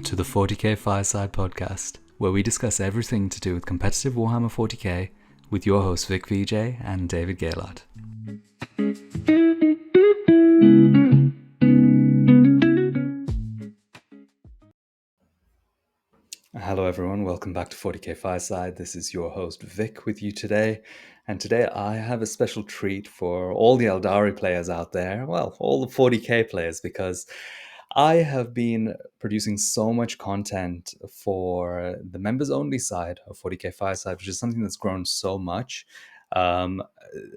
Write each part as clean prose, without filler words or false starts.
to the 40K Fireside podcast, where we discuss everything to do with competitive Warhammer 40K with your hosts Vik VJ and David Gaylord. Hello everyone, welcome back to 40K Fireside. This is your host Vik with you today, and today I have a special treat for all the Aeldari players out there, well, all the 40K players, because I have been producing so much content for the members only side of 40K Fireside, which is something that's grown so much. Um,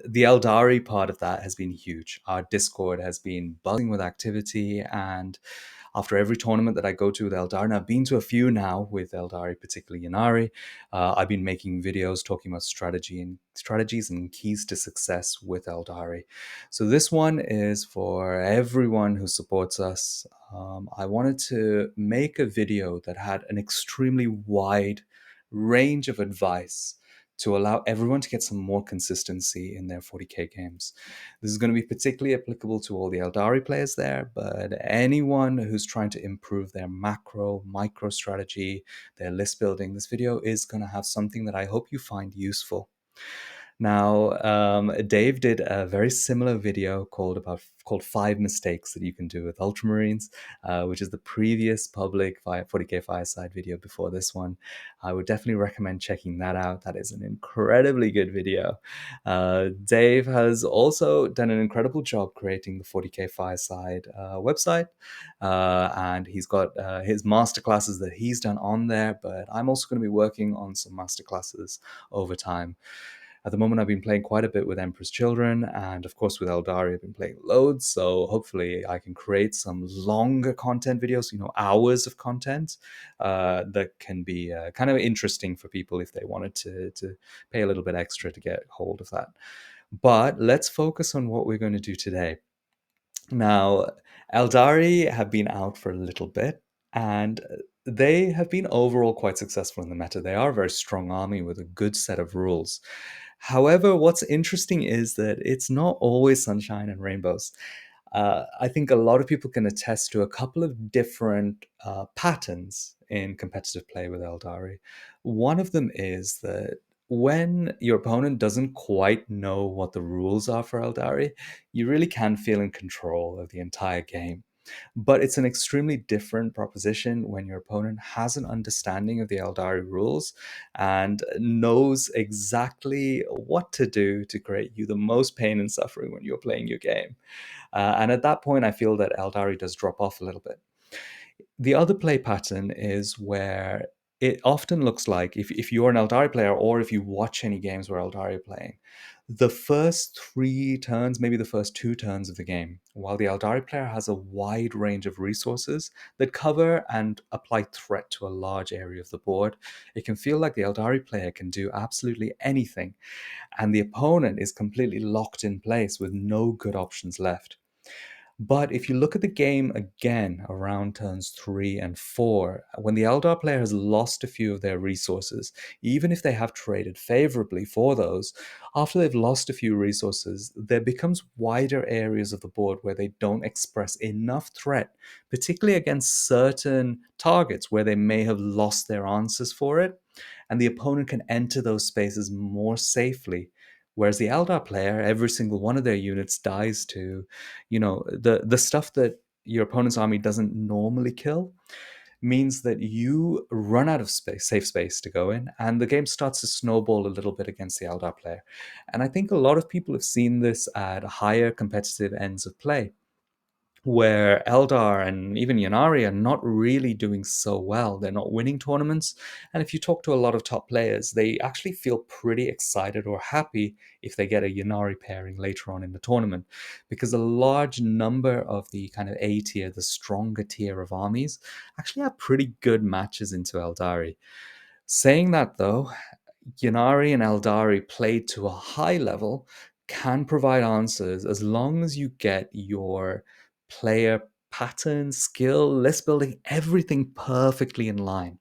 the Aeldari part of that has been huge. Our Discord has been buzzing with activity, and after every tournament that I go to with Aeldari, and I've been to a few now with Aeldari, particularly Ynnari, I've been making videos talking about strategies and keys to success with Aeldari. So this one is for everyone who supports us. I wanted to make a video that had an extremely wide range of advice to allow everyone to get some more consistency in their 40k games. This is going to be particularly applicable to all the Aeldari players there, but anyone who's trying to improve their micro strategy, their list building, this video is going to have something that I hope you find useful. Now, Dave did a very similar video called 5 mistakes that you can do with Ultramarines, which is the previous public 40k Fireside video before this one. I would definitely recommend checking that out. That is an incredibly good video. Dave has also done an incredible job creating the 40k Fireside website, and he's got his masterclasses that he's done on there, but I'm also going to be working on some masterclasses over time. At the moment, I've been playing quite a bit with Emperor's Children, and of course with Aeldari, I've been playing loads, so hopefully I can create some longer content videos, hours of content that can be kind of interesting for people if they wanted to pay a little bit extra to get hold of that. But let's focus on what we're going to do today. Now, Aeldari have been out for a little bit, and they have been overall quite successful in the meta. They are a very strong army with a good set of rules. However, what's interesting is that it's not always sunshine and rainbows. I think a lot of people can attest to a couple of different patterns in competitive play with Aeldari. One of them is that when your opponent doesn't quite know what the rules are for Aeldari, you really can feel in control of the entire game. But it's an extremely different proposition when your opponent has an understanding of the Aeldari rules and knows exactly what to do to create you the most pain and suffering when you're playing your game. And at that point, I feel that Aeldari does drop off a little bit. The other play pattern is where it often looks like if you're an Aeldari player or if you watch any games where Aeldari are playing, the first 3 turns, maybe the first 2 turns of the game, while the Aeldari player has a wide range of resources that cover and apply threat to a large area of the board, it can feel like the Aeldari player can do absolutely anything, and the opponent is completely locked in place with no good options left. But if you look at the game again around turns 3 and 4, when the Eldar player has lost a few of their resources, even if they have traded favorably for those, after they've lost a few resources, there becomes wider areas of the board where they don't express enough threat, particularly against certain targets where they may have lost their answers for it, and the opponent can enter those spaces more safely. Whereas the Eldar player, every single one of their units dies to, the stuff that your opponent's army doesn't normally kill, means that you run out of safe space to go in, and the game starts to snowball a little bit against the Eldar player. And I think a lot of people have seen this at higher competitive ends of play, where Eldar and even Ynnari are not really doing so well. They're not winning tournaments. And if you talk to a lot of top players, they actually feel pretty excited or happy if they get a Ynnari pairing later on in the tournament, because a large number of the kind of A tier, the stronger tier of armies, actually have pretty good matches into Eldari. Saying that though, Ynnari and Aeldari played to a high level can provide answers as long as you get your player pattern, skill, list building, everything perfectly in line.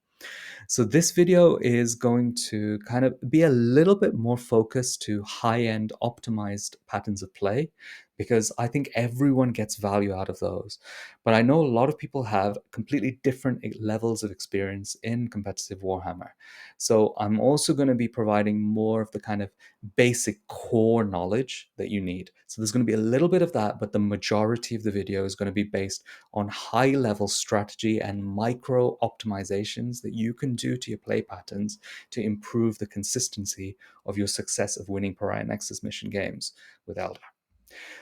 So this video is going to kind of be a little bit more focused to high-end optimized patterns of play, because I think everyone gets value out of those. But I know a lot of people have completely different levels of experience in competitive Warhammer. So I'm also going to be providing more of the kind of basic core knowledge that you need. So there's going to be a little bit of that, but the majority of the video is going to be based on high level strategy and micro optimizations that you can do to your play patterns to improve the consistency of your success of winning Pariah Nexus mission games with Eldar.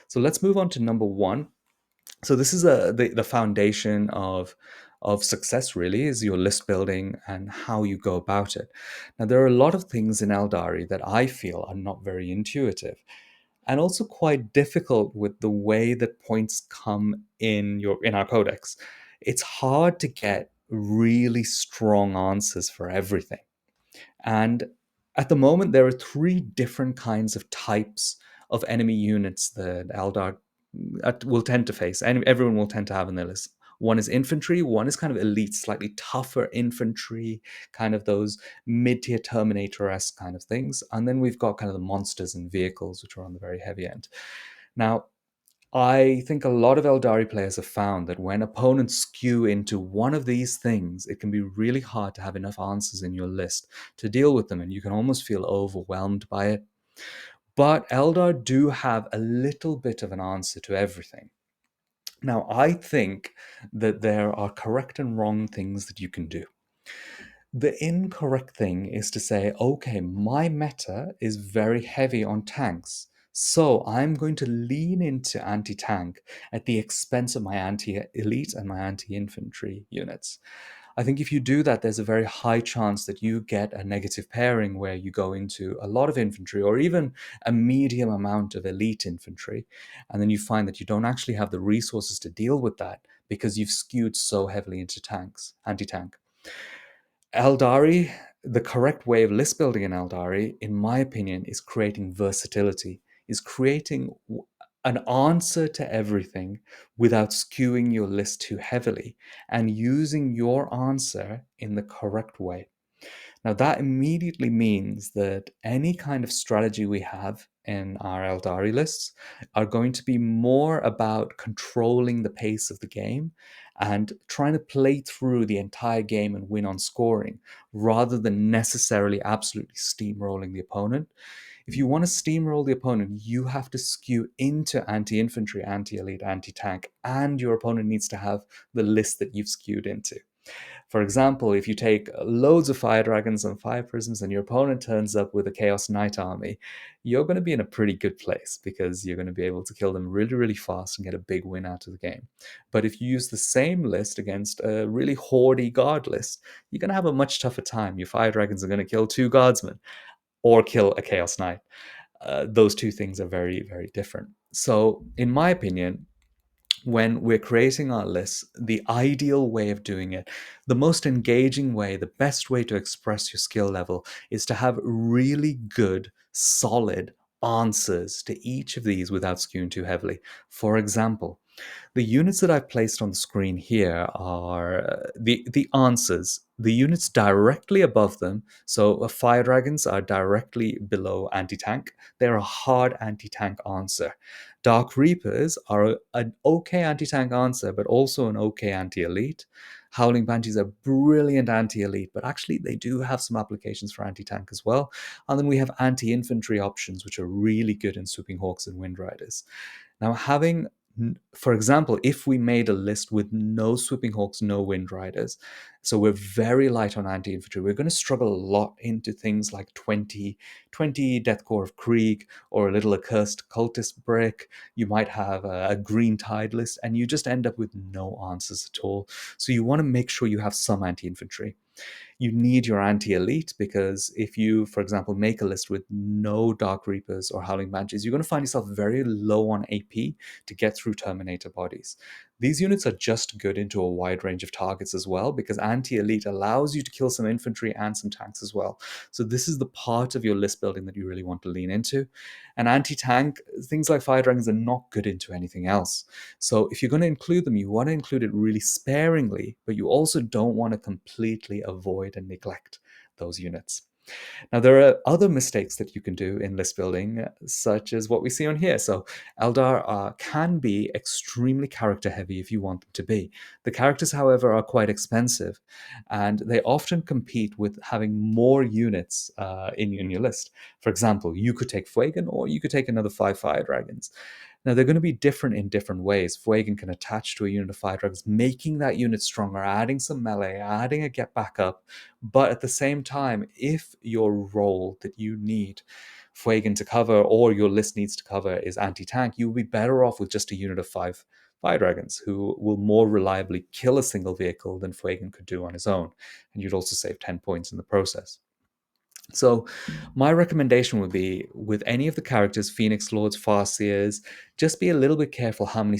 So let's move on to number one. So this is the foundation of success, really, is your list building and how you go about it. Now, there are a lot of things in Eldari that I feel are not very intuitive and also quite difficult with the way that points come in our codex. It's hard to get really strong answers for everything. And at the moment, there are three different kinds of types of enemy units that Eldar will tend to face, and everyone will tend to have in their list. One is infantry, one is kind of elite, slightly tougher infantry, kind of those mid-tier Terminator-esque kind of things. And then we've got kind of the monsters and vehicles, which are on the very heavy end. Now, I think a lot of Eldari players have found that when opponents skew into one of these things, it can be really hard to have enough answers in your list to deal with them, and you can almost feel overwhelmed by it. But Eldar do have a little bit of an answer to everything. Now, I think that there are correct and wrong things that you can do. The incorrect thing is to say, okay, my meta is very heavy on tanks, so I'm going to lean into anti tank at the expense of my anti elite and my anti infantry units. I think if you do that, there's a very high chance that you get a negative pairing where you go into a lot of infantry or even a medium amount of elite infantry. And then you find that you don't actually have the resources to deal with that because you've skewed so heavily into tanks, anti tank. Aeldari, the correct way of list building in Aeldari, in my opinion, is creating versatility, is creating an answer to everything without skewing your list too heavily and using your answer in the correct way. Now, that immediately means that any kind of strategy we have in our Eldari lists are going to be more about controlling the pace of the game and trying to play through the entire game and win on scoring rather than necessarily absolutely steamrolling the opponent. If you want to steamroll the opponent, you have to skew into anti infantry, anti elite, anti tank, and your opponent needs to have the list that you've skewed into. For example, if you take loads of fire dragons and fire prisms and your opponent turns up with a Chaos Knight army, you're going to be in a pretty good place because you're going to be able to kill them really, really fast and get a big win out of the game. But if you use the same list against a really hoardy guard list, you're going to have a much tougher time. Your fire dragons are going to kill two guardsmen or kill a Chaos Knight. Those two things are very, very different. So, in my opinion, when we're creating our lists, the ideal way of doing it, the most engaging way, the best way to express your skill level is to have really good, solid answers to each of these without skewing too heavily. For example, the units that I've placed on the screen here are the answers. The units directly above them, so fire dragons are directly below anti-tank. They're a hard anti-tank answer. Dark Reapers are an okay anti-tank answer, but also an okay anti-elite. Howling Banshees are brilliant anti-elite, but actually they do have some applications for anti-tank as well. And then we have anti-infantry options, which are really good in Swooping Hawks and Wind Riders. Now, having, for example, if we made a list with no Swooping Hawks, no Wind Riders, so we're very light on anti-infantry, we're going to struggle a lot into things like 20 Death Corps of Krieg or a little Accursed Cultist brick. You might have a Green Tide list, and you just end up with no answers at all. So you want to make sure you have some anti-infantry. You need your anti-elite because if you, for example, make a list with no Dark Reapers or Howling Banshees, you're going to find yourself very low on AP to get through Terminator bodies. These units are just good into a wide range of targets as well because anti-elite allows you to kill some infantry and some tanks as well. So this is the part of your list building that you really want to lean into. And anti-tank, things like fire dragons are not good into anything else. So if you're going to include them, you want to include it really sparingly, but you also don't want to completely avoid and neglect those units. Now, there are other mistakes that you can do in list building, such as what we see on here. So, Eldar can be extremely character heavy if you want them to be. The characters, however, are quite expensive, and they often compete with having more units in your list. For example, you could take Fuegan, or you could take another 5 fire dragons. Now, they're going to be different in different ways. Fuegan can attach to a unit of fire dragons, making that unit stronger, adding some melee, adding a get back up. But at the same time, if your role that you need Fuegan to cover or your list needs to cover is anti tank, you will be better off with just a unit of 5 fire dragons who will more reliably kill a single vehicle than Fuegan could do on his own. And you'd also save 10 points in the process. So, my recommendation would be with any of the characters, Phoenix Lords, Farseers, just be a little bit careful how many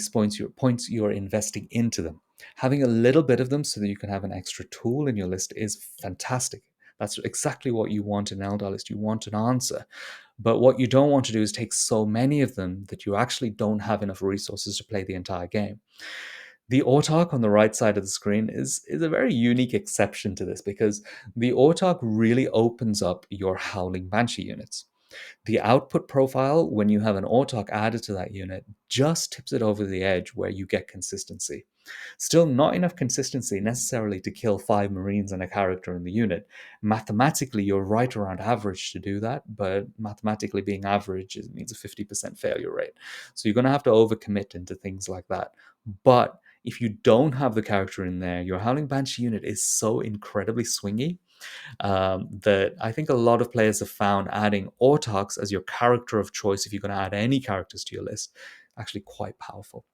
points you're investing into them. Having a little bit of them so that you can have an extra tool in your list is fantastic. That's exactly what you want in an Eldar list. You want an answer. But what you don't want to do is take so many of them that you actually don't have enough resources to play the entire game. The autark on the right side of the screen is a very unique exception to this because the autark really opens up your Howling Banshee units. The output profile, when you have an autark added to that unit, just tips it over the edge where you get consistency. Still, not enough consistency necessarily to kill 5 Marines and a character in the unit. Mathematically, you're right around average to do that, but mathematically being average means a 50% failure rate. So you're going to have to overcommit into things like that. But if you don't have the character in there, your Howling Banshee unit is so incredibly swingy that I think a lot of players have found adding autarks as your character of choice if you're going to add any characters to your list actually quite powerful.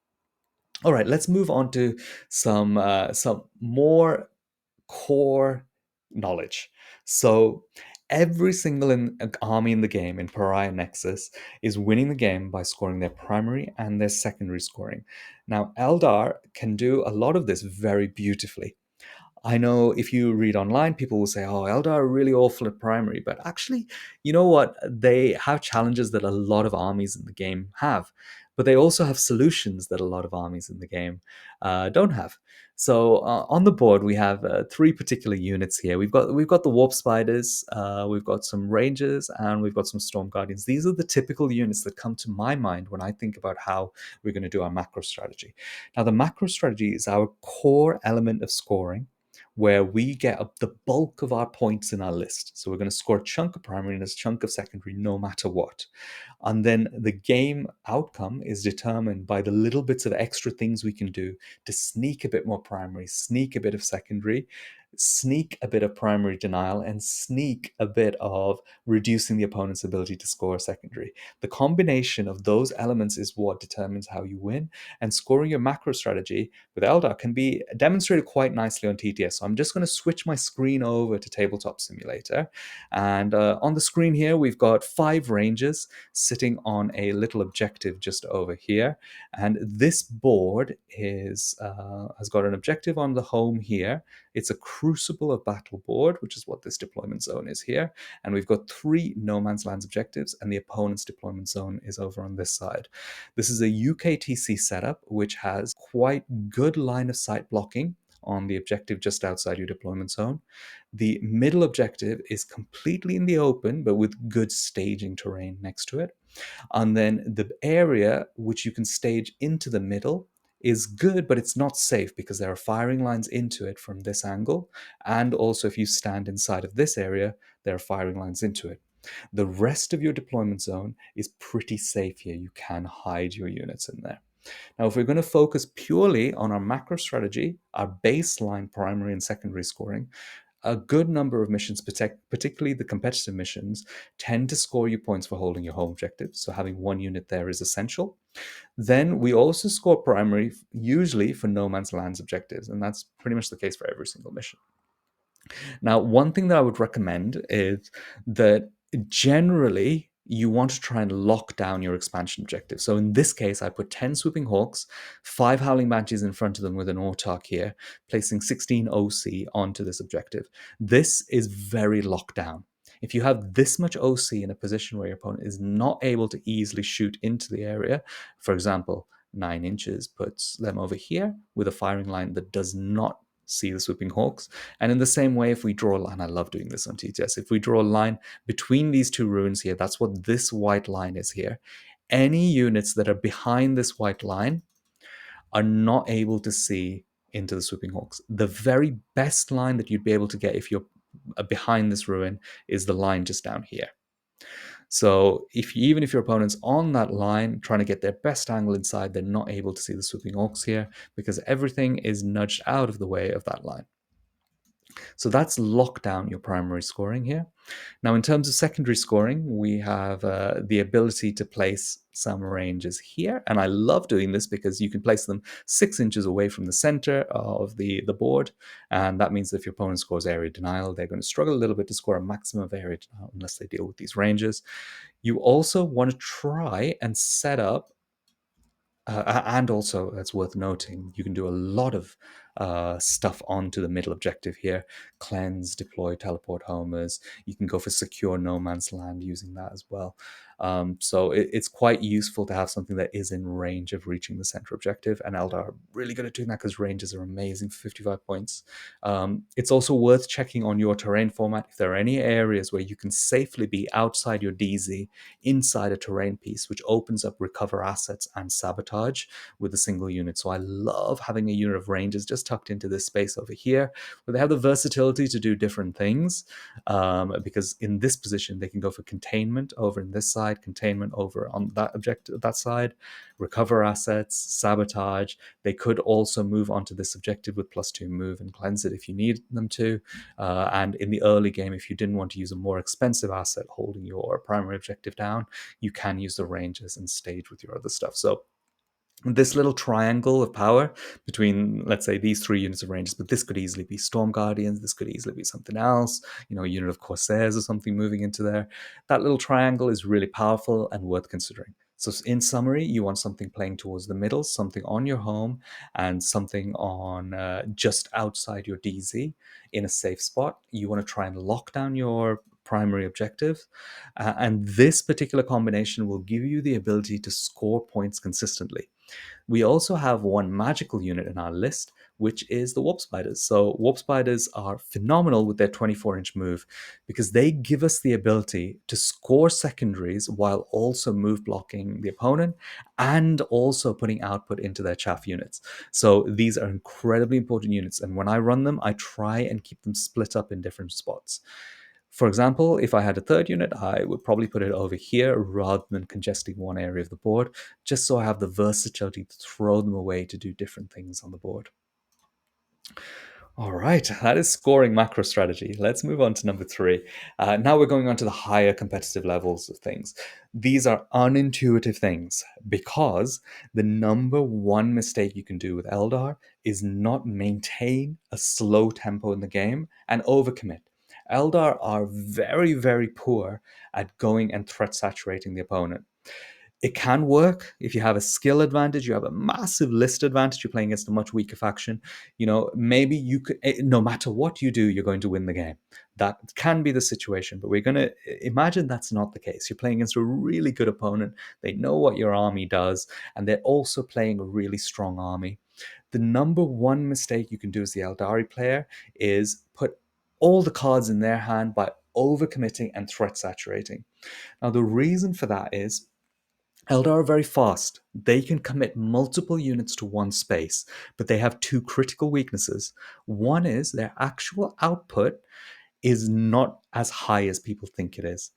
All right, let's move on to some more core knowledge. So every single army in the game in Pariah Nexus is winning the game by scoring their primary and their secondary scoring. Now, Eldar can do a lot of this very beautifully. I know if you read online, people will say, oh, Eldar are really awful at primary. But actually, you know what? They have challenges that a lot of armies in the game have. But they also have solutions that a lot of armies in the game don't have. So on the board, we have 3 particular units here. We've got the Warp Spiders, we've got some Rangers, and we've got some Storm Guardians. These are the typical units that come to my mind when I think about how we're going to do our macro strategy. Now, the macro strategy is our core element of scoring where we get up the bulk of our points in our list. So we're going to score a chunk of primary and a chunk of secondary no matter what. And then the game outcome is determined by the little bits of extra things we can do to sneak a bit more primary, sneak a bit of secondary, sneak a bit of primary denial, and sneak a bit of reducing the opponent's ability to score a secondary. The combination of those elements is what determines how you win, and scoring your macro strategy with Eldar can be demonstrated quite nicely on TTS. So I'm just going to switch my screen over to Tabletop Simulator. And on the screen here, we've got 5 ranges sitting on a little objective just over here. And this board has got an objective on the home here. It's a Crucible of Battle board, which is what this deployment zone is here. And we've got 3 No Man's Lands objectives, and the opponent's deployment zone is over on this side. This is a UKTC setup, which has quite good line of sight blocking on the objective just outside your deployment zone. The middle objective is completely in the open, but with good staging terrain next to it. And then the area which you can stage into the middle is good, but it's not safe because there are firing lines into it from this angle. And also, if you stand inside of this area, there are firing lines into it. The rest of your deployment zone is pretty safe here. You can hide your units in there. Now, if we're going to focus purely on our macro strategy, our baseline primary and secondary scoring, a good number of missions, particularly the competitive missions, tend to score you points for holding your home objective. So having 1 unit there is essential. Then we also score primary, usually for No Man's Lands objectives, and that's pretty much the case for every single mission. Now, one thing that I would recommend is that generally you want to try and lock down your expansion objective. So in this case, I put 10 Swooping Hawks, 5 Howling Banshees in front of them with an autark here, placing 16 OC onto this objective. This is very locked down. If you have this much OC in a position where your opponent is not able to easily shoot into the area, for example, 9 inches puts them over here with a firing line that does not see the swooping hawks. And in the same way, if we draw a line, I love doing this on TTS, if we draw a line between these two ruins here, that's what this white line is here. Any units that are behind this white line are not able to see into the swooping hawks. The very best line that you'd be able to get if you're behind this ruin is the line just down here. So even if your opponent's on that line trying to get their best angle inside, they're not able to see the swooping hawks here because everything is nudged out of the way of that line. So that's locked down your primary scoring here. Now, in terms of secondary scoring, we have the ability to place some ranges here. And I love doing this because you can place them 6 inches away from the center of the board. And that means that if your opponent scores area denial, they're going to struggle a little bit to score a maximum of area denial unless they deal with these ranges. You also want to try and set up and also, it's worth noting, you can do a lot of stuff onto the middle objective here. Cleanse, deploy, teleport homers. You can go for secure no man's land using that as well. So it's quite useful to have something that is in range of reaching the center objective. And Eldar are really good at doing that because ranges are amazing for 55 points. It's also worth checking on your terrain format if there are any areas where you can safely be outside your DZ, inside a terrain piece, which opens up recover assets and sabotage with a single unit. So I love having a unit of rangers just tucked into this space over here, where they have the versatility to do different things. Because in this position, they can go for containment over in this side, containment over on that objective, that side, recover assets, sabotage. They could also move onto this objective with +2 move and cleanse it if you need them to. And in the early game, if you didn't want to use a more expensive asset holding your primary objective down, you can use the ranges and stage with your other stuff. So this little triangle of power between, let's say, these 3 units of rangers, but this could easily be Storm Guardians, this could easily be something else, a unit of Corsairs or something moving into there. That little triangle is really powerful and worth considering. So in summary, you want something playing towards the middle, something on your home, and something on just outside your DZ in a safe spot. You want to try and lock down your primary objective. And this particular combination will give you the ability to score points consistently. We also have one magical unit in our list, which is the Warp Spiders. So Warp Spiders are phenomenal with their 24-inch move because they give us the ability to score secondaries while also move blocking the opponent and also putting output into their chaff units. So these are incredibly important units. And when I run them, I try and keep them split up in different spots. For example, if I had a third unit, I would probably put it over here rather than congesting one area of the board, just so I have the versatility to throw them away to do different things on the board. All right, that is scoring macro strategy. Let's move on to number 3. Now we're going on to the higher competitive levels of things. These are unintuitive things because the number one mistake you can do with Eldar is not maintain a slow tempo in the game and overcommit. Eldar are very, very poor at going and threat saturating the opponent. It can work if you have a skill advantage, you have a massive list advantage, you're playing against a much weaker faction. Maybe you could, no matter what you do, you're going to win the game. That can be the situation, but we're going to imagine that's not the case. You're playing against a really good opponent. They know what your army does, and they're also playing a really strong army. The number one mistake you can do as the Aeldari player is put all the cards in their hand by overcommitting and threat saturating. Now, the reason for that is Eldar are very fast. They can commit multiple units to one space, but they have 2 critical weaknesses. One is their actual output is not as high as people think it is.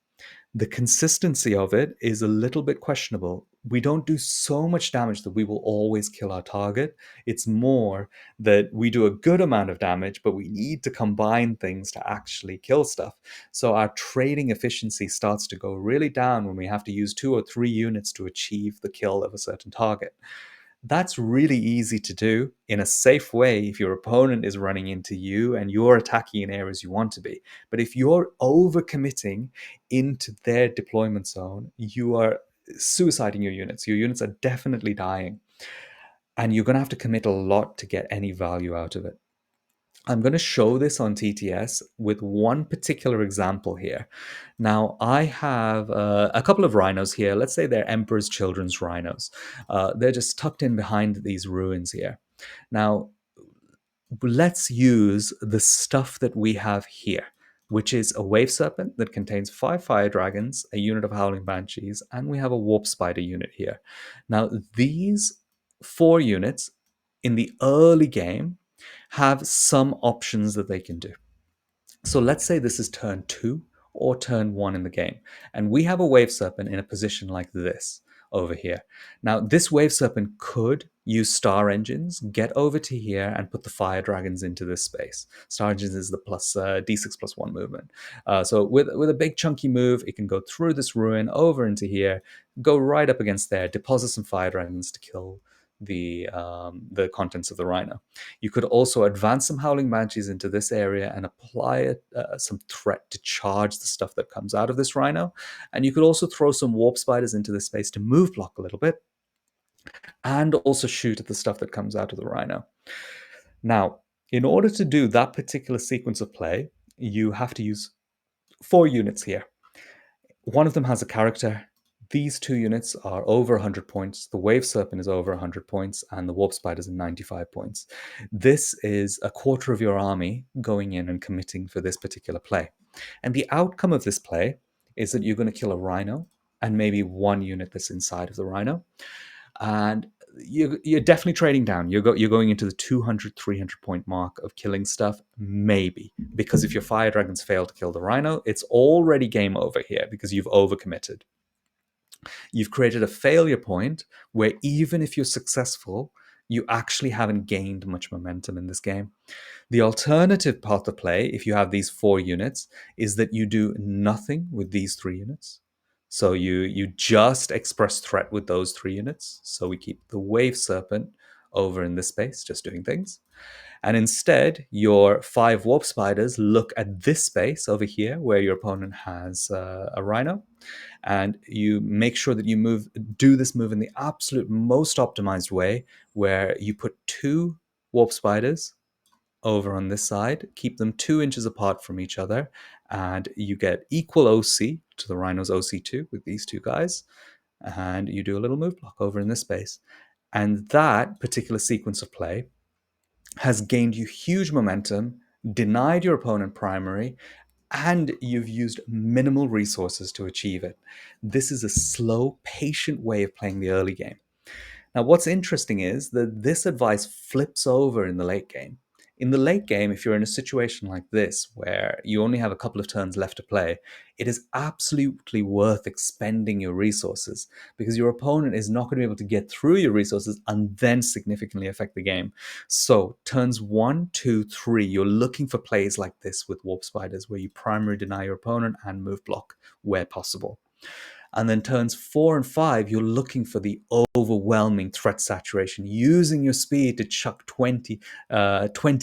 The consistency of it is a little bit questionable. We don't do so much damage that we will always kill our target. It's more that we do a good amount of damage, but we need to combine things to actually kill stuff. So our trading efficiency starts to go really down when we have to use 2 or 3 units to achieve the kill of a certain target. That's really easy to do in a safe way if your opponent is running into you and you're attacking in areas you want to be. But if you're overcommitting into their deployment zone, you are suiciding your units. Your units are definitely dying. And you're going to have to commit a lot to get any value out of it. I'm going to show this on TTS with one particular example here. Now, I have a couple of rhinos here. Let's say they're Emperor's Children's rhinos. They're just tucked in behind these ruins here. Now, let's use the stuff that we have here, which is a wave serpent that contains 5 fire dragons, a unit of howling banshees, and we have a warp spider unit here. Now, these 4 units in the early game have some options that they can do. So let's say this is turn 2 or turn 1 in the game, and we have a wave serpent in a position like this over here. Now, this wave serpent could use star engines, get over to here, and put the fire dragons into this space. Star engines is the plus d6 plus 1 movement. So with a big chunky move, it can go through this ruin over into here, go right up against there, deposit some fire dragons to kill the contents of the rhino. You could also advance some Howling Banshees into this area and apply some threat to charge the stuff that comes out of this rhino. And you could also throw some Warp Spiders into this space to move block a little bit and also shoot at the stuff that comes out of the rhino. Now, in order to do that particular sequence of play, you have to use 4 units here. One of them has a character. These 2 units are over 100 points. The Wave Serpent is over 100 points, and the Warp Spider is 95 points. This is a quarter of your army going in and committing for this particular play. And the outcome of this play is that you're going to kill a rhino and maybe 1 unit that's inside of the rhino. And you're definitely trading down. You're going into the 200, 300 point mark of killing stuff, maybe. Because if your fire dragons fail to kill the rhino, it's already game over here because you've overcommitted. You've created a failure point where even if you're successful, you actually haven't gained much momentum in this game. The alternative path of play, if you have these 4 units, is that you do nothing with these 3 units. So you just express threat with those 3 units. So we keep the Wave Serpent over in this space, just doing things. And instead, your 5 Warp Spiders look at this space over here where your opponent has a rhino. And you make sure that you do this move in the absolute most optimized way, where you put 2 Warp Spiders over on this side, keep them 2 inches apart from each other, and you get equal OC to the rhino's OC2 with these 2 guys, and you do a little move block over in this space. And that particular sequence of play has gained you huge momentum, denied your opponent primary, and you've used minimal resources to achieve it. This is a slow, patient way of playing the early game. Now, what's interesting is that this advice flips over in the late game. In the late game, if you're in a situation like this, where you only have a couple of turns left to play, it is absolutely worth expending your resources because your opponent is not going to be able to get through your resources and then significantly affect the game. So, turns 1, 2, 3, you're looking for plays like this with Warp Spiders, where you primary deny your opponent and move block where possible. And then turns 4 and 5, you're looking for the overwhelming threat saturation, using your speed to chuck 20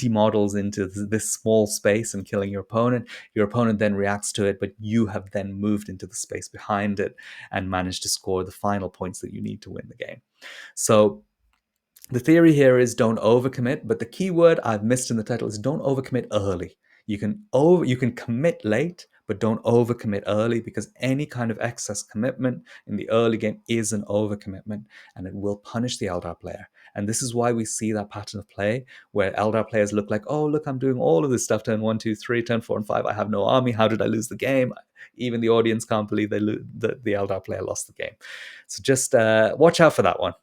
models into this small space and killing your opponent. Your opponent then reacts to it, but you have then moved into the space behind it and managed to score the final points that you need to win the game. So the theory here is don't overcommit, but the key word I've missed in the title is don't overcommit early. You can commit late, but don't overcommit early, because any kind of excess commitment in the early game is an overcommitment, and it will punish the Eldar player. And this is why we see that pattern of play where Eldar players look like, oh, look, I'm doing all of this stuff, turn 1, 2, 3, turn 4 and 5. I have no army. How did I lose the game? Even the audience can't believe the Eldar player lost the game. So just watch out for that one.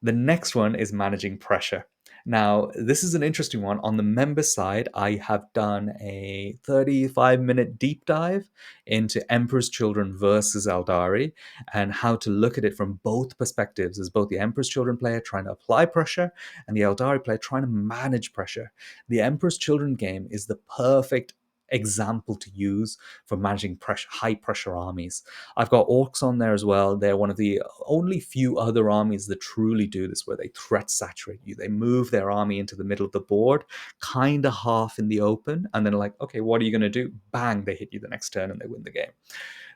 The next one is managing pressure. Now, this is an interesting one. On the member side, I have done a 35-minute deep dive into Emperor's Children versus Aeldari and how to look at it from both perspectives, as both the Emperor's Children player trying to apply pressure and the Aeldari player trying to manage pressure. The Emperor's Children game is the perfect example to use for managing pressure, high pressure armies. I've got orcs on there as well. They're one of the only few other armies that truly do this, where they threat saturate you. They move their army into the middle of the board, kind of half in the open, and then like, okay, what are you going to do? Bang, they hit you the next turn and they win the game.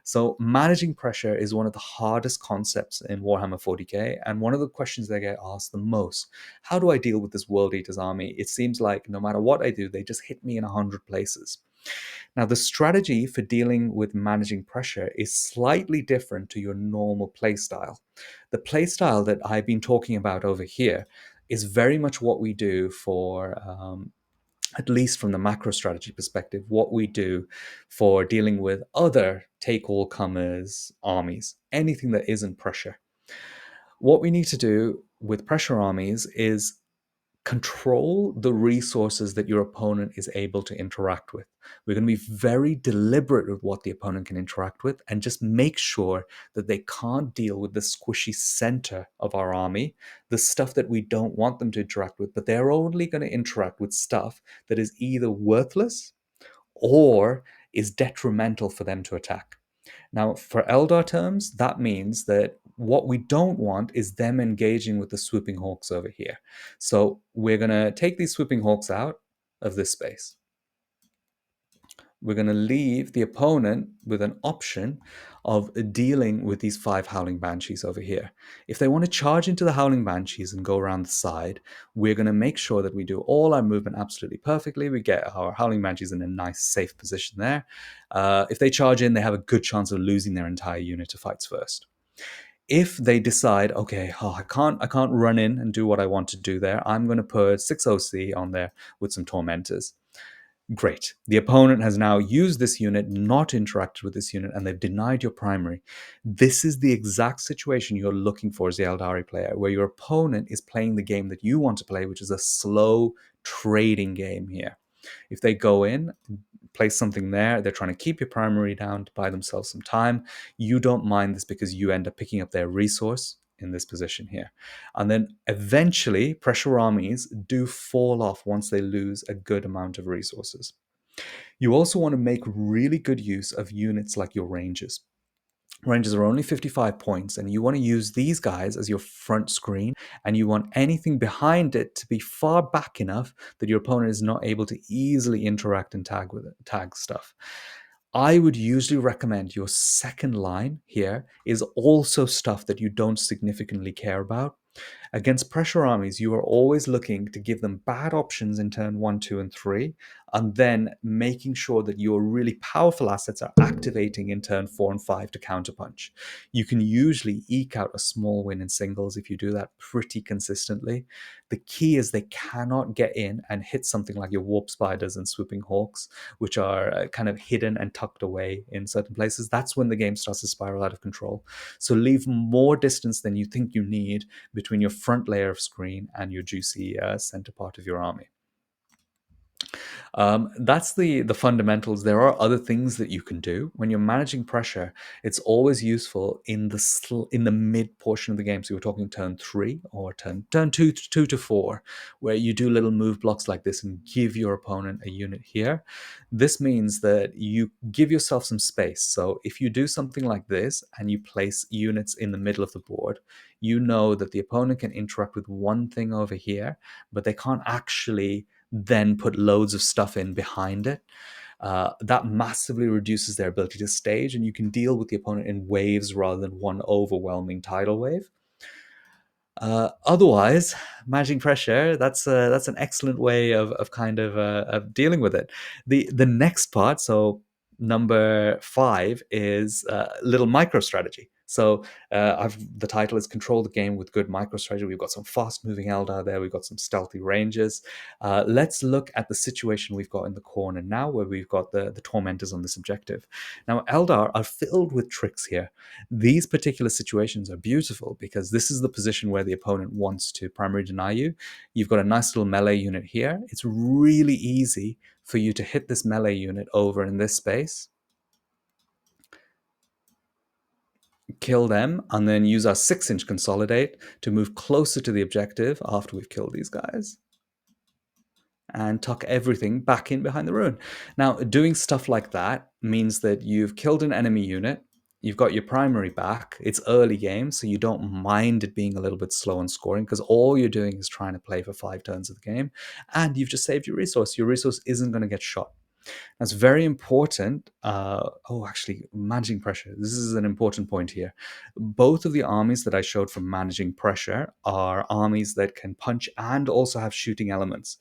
So managing pressure is one of the hardest concepts in Warhammer 40k, and one of the questions they get asked the most. How do I deal with this World Eaters army? It seems like no matter what I do, they just hit me in 100 places. Now, the strategy for dealing with managing pressure is slightly different to your normal playstyle. The playstyle that I've been talking about over here is very much what we do for at least from the macro strategy perspective, what we do for dealing with other take all comers armies, anything that isn't pressure. What we need to do with pressure armies is control the resources that your opponent is able to interact with. We're going to be very deliberate with what the opponent can interact with and just make sure that they can't deal with the squishy center of our army, the stuff that we don't want them to interact with, but they're only going to interact with stuff that is either worthless or is detrimental for them to attack. Now, for Eldar terms, that means that what we don't want is them engaging with the swooping hawks over here. So we're going to take these swooping hawks out of this space. We're going to leave the opponent with an option of dealing with these 5 Howling Banshees over here. If they want to charge into the Howling Banshees and go around the side, we're going to make sure that we do all our movement absolutely perfectly. We get our Howling Banshees in a nice, safe position there. If they charge in, they have a good chance of losing their entire unit to fights first. If they decide, okay, I can't run in and do what I want to do there, I'm going to put 6 OC on there with some Tormentors. Great. The opponent has now used this unit, not interacted with this unit, and they've denied your primary. This is the exact situation you're looking for as the Aeldari player, where your opponent is playing the game that you want to play, which is a slow trading game here. If they go in, place something there, they're trying to keep your primary down to buy themselves some time. You don't mind this because you end up picking up their resource in this position here. And then eventually, pressure armies do fall off once they lose a good amount of resources. You also want to make really good use of units like your Rangers. Rangers are only 55 points, and you want to use these guys as your front screen, and you want anything behind it to be far back enough that your opponent is not able to easily interact and tag with it, tag stuff. I would usually recommend your second line here is also stuff that you don't significantly care about. Against pressure armies, you are always looking to give them bad options in turn 1, 2, and 3, and then making sure that your really powerful assets are activating in turn 4 and 5 to counterpunch. You can usually eke out a small win in singles if you do that pretty consistently. The key is they cannot get in and hit something like your warp spiders and swooping hawks, which are kind of hidden and tucked away in certain places. That's when the game starts to spiral out of control. So leave more distance than you think you need between your front layer of screen and your juicy center part of your army. That's the fundamentals. There are other things that you can do when you're managing pressure. It's always useful in the mid portion of the game. So we're talking turn 3 or turn 2 to 4, where you do little move blocks like this and give your opponent a unit here. This means that you give yourself some space. So if you do something like this and you place units in the middle of the board, you know that the opponent can interact with one thing over here, but they can't actually then put loads of stuff in behind it. That massively reduces their ability to stage, and you can deal with the opponent in waves rather than one overwhelming tidal wave. Otherwise, managing pressure, that's an excellent way of kind of dealing with it. The next part, so number 5, is little micro strategy. So the title is Control the Game with Good Micro Strategy. We've got some fast moving Eldar there. We've got some stealthy Rangers. Let's look at the situation we've got in the corner now, where we've got the Tormentors on this objective. Now, Eldar are filled with tricks here. These particular situations are beautiful because this is the position where the opponent wants to primary deny you. You've got a nice little melee unit here. It's really easy for you to hit this melee unit over in this space, kill them, and then use our 6-inch consolidate to move closer to the objective after we've killed these guys, and tuck everything back in behind the ruin. Now, doing stuff like that means that you've killed an enemy unit, you've got your primary back, it's early game, so you don't mind it being a little bit slow on scoring, because all you're doing is trying to play for 5 turns of the game, and you've just saved your resource. Your resource isn't going to get shot. That's very important. Actually, managing pressure. This is an important point here. Both of the armies that I showed for managing pressure are armies that can punch and also have shooting elements.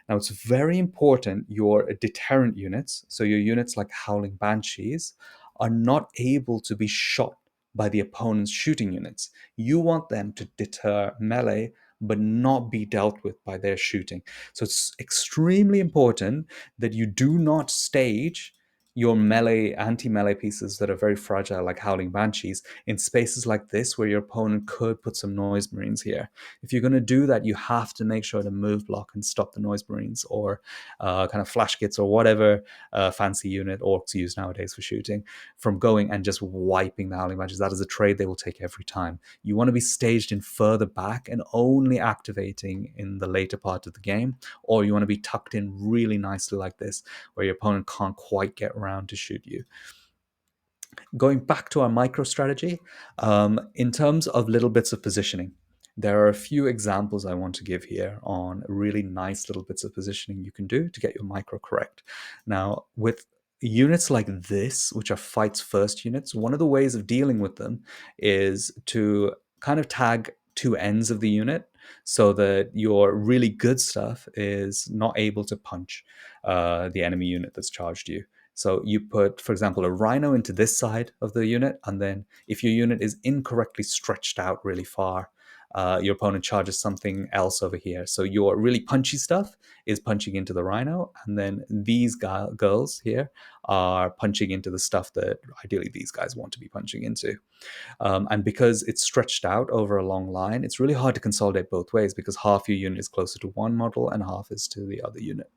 Now, it's very important your deterrent units, so your units like Howling Banshees, are not able to be shot by the opponent's shooting units. You want them to deter melee but not be dealt with by their shooting. So it's extremely important that you do not stage your melee, anti-melee pieces that are very fragile, like Howling Banshees, in spaces like this where your opponent could put some Noise Marines here. If you're going to do that, you have to make sure to move block and stop the Noise Marines or kind of flash kits or whatever fancy unit orcs use nowadays for shooting from going and just wiping the Howling Banshees. That is a trade they will take every time. You want to be staged in further back and only activating in the later part of the game, or you want to be tucked in really nicely like this, where your opponent can't quite get around to shoot you. Going back to our micro strategy, in terms of little bits of positioning, there are a few examples I want to give here on really nice little bits of positioning you can do to get your micro correct. Now, with units like this, which are fights first units, one of the ways of dealing with them is to kind of tag two ends of the unit so that your really good stuff is not able to punch the enemy unit that's charged you. So you put, for example, a rhino into this side of the unit, and then if your unit is incorrectly stretched out really far, your opponent charges something else over here. So your really punchy stuff is punching into the rhino, and then these girls here are punching into the stuff that ideally these guys want to be punching into. And because it's stretched out over a long line, it's really hard to consolidate both ways because half your unit is closer to one model and half is to the other unit.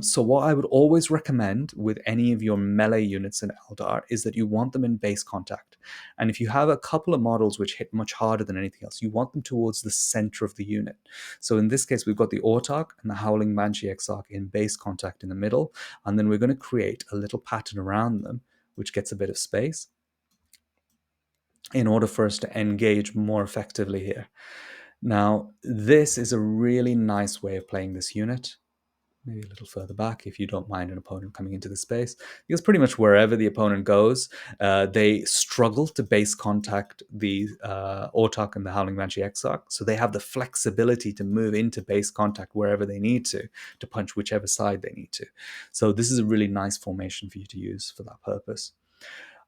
So what I would always recommend with any of your melee units in Eldar is that you want them in base contact. And if you have a couple of models which hit much harder than anything else, you want them towards the center of the unit. So in this case, we've got the Autarch and the Howling Banshee Exarch in base contact in the middle, and then we're going to create a little pattern around them, which gets a bit of space in order for us to engage more effectively here. Now, this is a really nice way of playing this unit. Maybe a little further back if you don't mind an opponent coming into the space. Because pretty much wherever the opponent goes, they struggle to base contact the Autarch and the Howling Banshee Exarch. So they have the flexibility to move into base contact wherever they need to punch whichever side they need to. So this is a really nice formation for you to use for that purpose.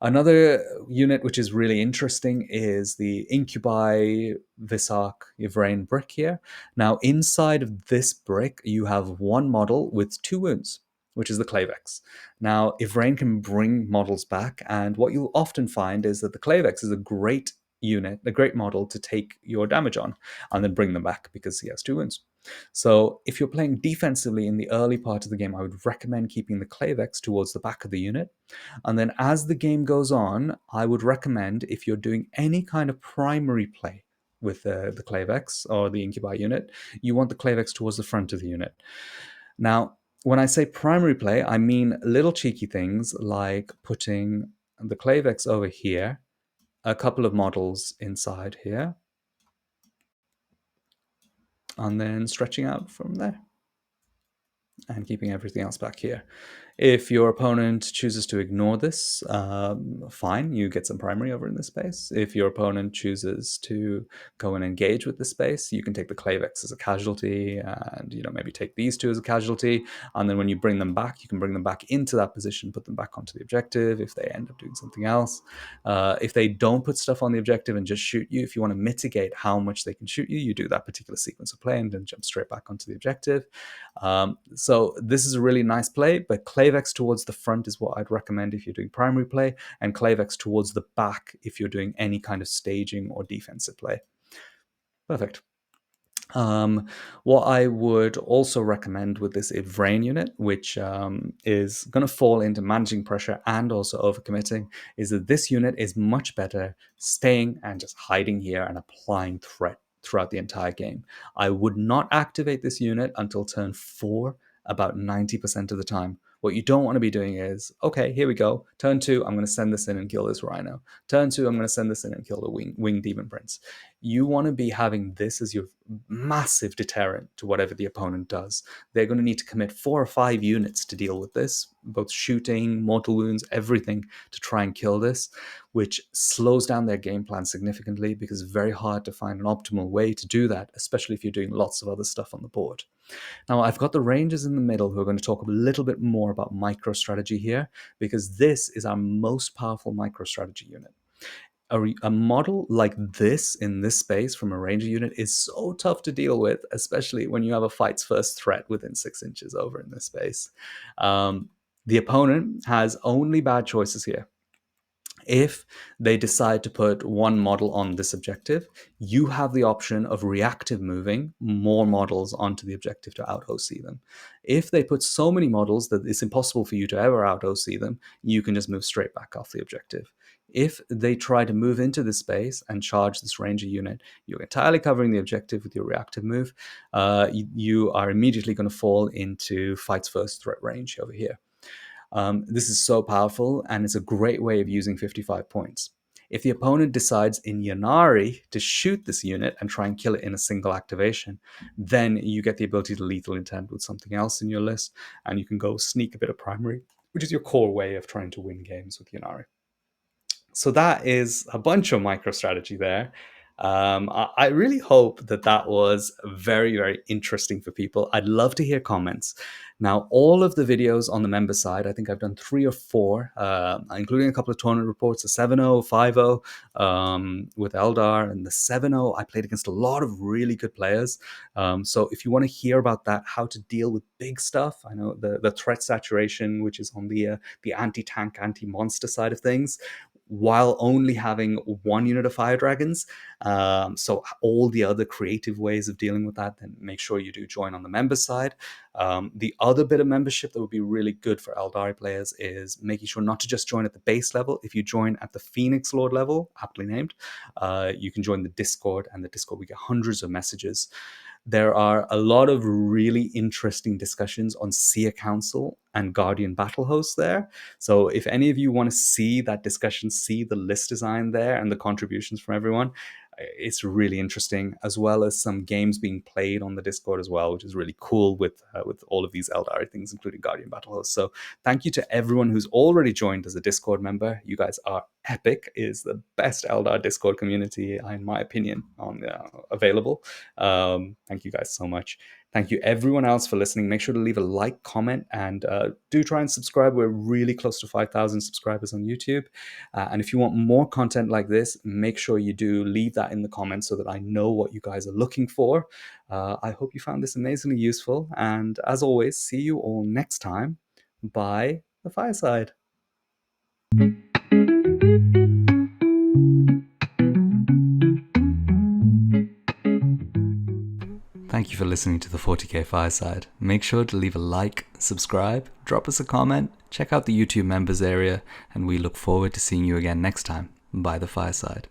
Another unit which is really interesting is the Incubi Visarch Yvrain brick here. Now, inside of this brick, you have one model with 2 wounds, which is the Clavex. Now, Yvrain can bring models back, and what you'll often find is that the Clavex is a great unit, a great model to take your damage on, and then bring them back because he has 2 wounds. So if you're playing defensively in the early part of the game, I would recommend keeping the Clavex towards the back of the unit. And then as the game goes on, I would recommend if you're doing any kind of primary play with the Clavex or the Incubi unit, you want the Clavex towards the front of the unit. Now, when I say primary play, I mean little cheeky things like putting the Clavex over here, a couple of models inside here, and then stretching out from there and keeping everything else back here. If your opponent chooses to ignore this, fine, you get some primary over in this space. If your opponent chooses to go and engage with this space, you can take the Clavex as a casualty and maybe take these 2 as a casualty. And then when you bring them back, you can bring them back into that position, put them back onto the objective if they end up doing something else. If they don't put stuff on the objective and just shoot you, if you want to mitigate how much they can shoot you, you do that particular sequence of play and then jump straight back onto the objective. So this is a really nice play, but Clavex towards the front is what I'd recommend if you're doing primary play, and Clavex towards the back if you're doing any kind of staging or defensive play. Perfect. What I would also recommend with this Yvrain unit, which is going to fall into managing pressure and also overcommitting, is that this unit is much better staying and just hiding here and applying threat throughout the entire game. I would not activate this unit until turn 4 about 90% of the time. What you don't want to be doing is, okay, here we go. Turn 2, I'm going to send this in and kill this rhino. Turn 2, I'm going to send this in and kill the winged demon prince. You want to be having this as your massive deterrent to whatever the opponent does. They're going to need to commit 4 or 5 units to deal with this, both shooting, mortal wounds, everything to try and kill this, which slows down their game plan significantly because it's very hard to find an optimal way to do that, especially if you're doing lots of other stuff on the board. Now, I've got the Rangers in the middle who are going to talk a little bit more about micro strategy here because this is our most powerful micro strategy unit. a model like this in this space from a ranger unit is so tough to deal with, especially when you have a fight's first threat within 6 inches over in this space. The opponent has only bad choices here. If they decide to put one model on this objective, you have the option of reactive moving more models onto the objective to out OC them. If they put so many models that it's impossible for you to ever out OC them, you can just move straight back off the objective. If they try to move into this space and charge this ranger unit, you're entirely covering the objective with your reactive move. You are immediately going to fall into fight's first threat range over here. This is so powerful, and it's a great way of using 55 points. If the opponent decides in Ynnari to shoot this unit and try and kill it in a single activation, then you get the ability to lethal intent with something else in your list, and you can go sneak a bit of primary, which is your core way of trying to win games with Ynnari. So that is a bunch of MicroStrategy there. I really hope that that was very, very interesting for people. I'd love to hear comments. Now, all of the videos on the member side, I think I've done 3 or 4, including a couple of tournament reports, a 7-0, 5-0 with Eldar, and the 7-0, I played against a lot of really good players. So if you want to hear about that, how to deal with big stuff, I know the threat saturation, which is on the anti-tank, anti-monster side of things, while only having one unit of fire dragons. So all the other creative ways of dealing with that, then make sure you do join on the member side. The other bit of membership that would be really good for Aeldari players is making sure not to just join at the base level. If you join at the Phoenix Lord level, aptly named, you can join the Discord, and the Discord, we get hundreds of messages. There are a lot of really interesting discussions on Seer Council and Guardian Battle Host there. So if any of you want to see that discussion, see the list design there and the contributions from everyone, it's really interesting, as well as some games being played on the Discord as well, which is really cool with all of these Aeldari things, including Guardian Battle Host. So thank you to everyone who's already joined as a Discord member. You guys are epic. It is the best Eldar Discord community, in my opinion, on available. Thank you guys so much. Thank you everyone else for listening. Make sure to leave a like, comment, and do try and subscribe. We're really close to 5,000 subscribers on YouTube. And if you want more content like this, make sure you do leave that in the comments so that I know what you guys are looking for. I hope you found this amazingly useful. And as always, see you all next time by the fireside. Thank you for listening to the 40K Fireside. Make sure to leave a like, subscribe, drop us a comment, check out the YouTube members area, and we look forward to seeing you again next time by the fireside.